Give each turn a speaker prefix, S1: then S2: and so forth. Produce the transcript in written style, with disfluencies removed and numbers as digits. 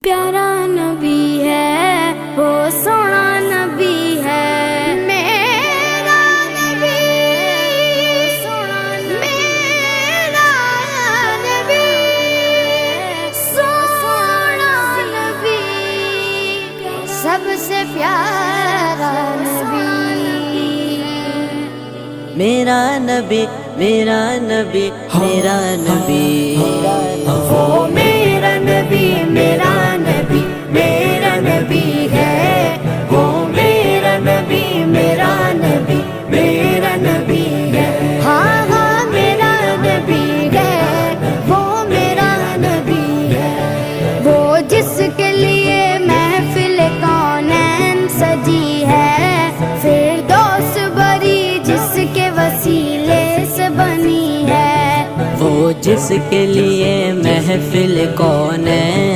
S1: प्यारा नबी है वो सोना नबी है मेरा नबी सोना मेरा नबी सोना नबी सबसे प्यारा नबी
S2: मेरा नबी मेरा नबी मेरा नबी
S1: वो मेरा नबी मेरा नबी मेरा नबी है वो मेरा नबी मेरा नबी मेरा नबी है हाँ हाँ मेरा नबी है वो मेरा नबी है वो जिसके लिए महफिल कौनैन सजी है फिरदौस बरी जिसके वसीले से बनी है
S2: वो जिसके लिए महफिल कौन है।